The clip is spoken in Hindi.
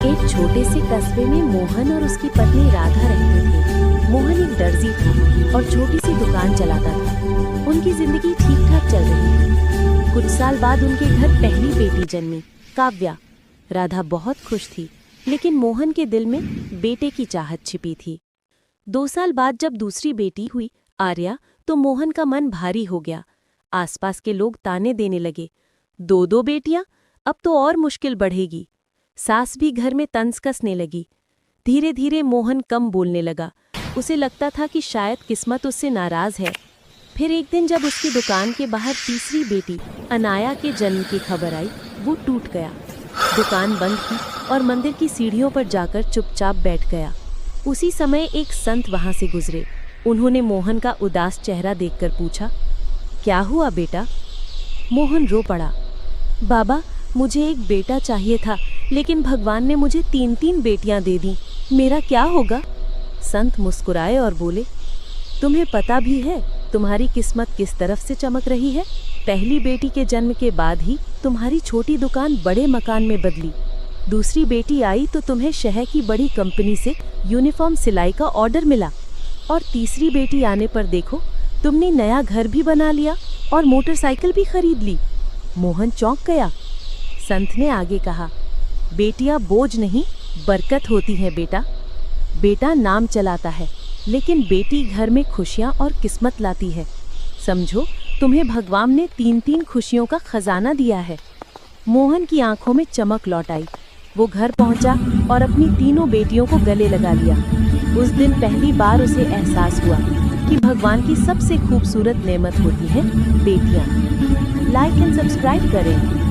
एक छोटे से कस्बे में मोहन और उसकी पत्नी राधा रहते थे। मोहन एक दर्जी था और छोटी सी दुकान चलाता था। उनकी जिंदगी ठीक ठाक चल रही थी। कुछ साल बाद उनके घर पहली बेटी जन्मी, काव्या। राधा बहुत खुश थी, लेकिन मोहन के दिल में बेटे की चाहत छिपी थी। 2 साल बाद जब दूसरी बेटी हुई, आर्या, तो मोहन का मन भारी हो गया। आसपास के लोग ताने देने लगे, 2 बेटियां, अब तो और मुश्किल बढ़ेगी। सास भी घर में तंज कसने लगी। धीरे धीरे मोहन कम बोलने लगा। उसे लगता था कि शायद किस्मत उससे नाराज है। फिर एक दिन जब उसकी दुकान के बाहर तीसरी बेटी अनाया के जन्म की खबर आई, वो टूट गया। दुकान बंद की और मंदिर की सीढ़ियों पर जाकर चुपचाप बैठ गया। उसी समय एक संत वहां से गुजरे। उन्होंने मोहन का उदास चेहरा देखकर पूछा, क्या हुआ बेटा? मोहन रो पड़ा। बाबा, मुझे एक बेटा चाहिए था, लेकिन भगवान ने मुझे 3 बेटियां दे दी। मेरा क्या होगा? संत मुस्कुराए और बोले, तुम्हें पता भी है तुम्हारी किस्मत किस तरफ से चमक रही है? पहली बेटी के जन्म के बाद ही तुम्हारी छोटी दुकान बड़े मकान में बदली। दूसरी बेटी आई तो तुम्हें शहर की बड़ी कंपनी से यूनिफॉर्म सिलाई का ऑर्डर मिला, और तीसरी बेटी आने पर देखो, तुमने नया घर भी बना लिया और मोटरसाइकिल भी खरीद ली। मोहन चौंक गया। संत ने आगे कहा, बेटियां बोझ नहीं, बरकत होती हैं बेटा। बेटा नाम चलाता है, लेकिन बेटी घर में खुशियां और किस्मत लाती है। समझो, तुम्हें भगवान ने 3 खुशियों का खजाना दिया है। मोहन की आंखों में चमक लौट आई। वो घर पहुंचा और अपनी 3 बेटियों को गले लगा लिया। उस दिन पहली बार उसे एहसास हुआ कि भगवान की सबसे खूबसूरत नेमत होती है बेटियां। लाइक एंड सब्सक्राइब करें।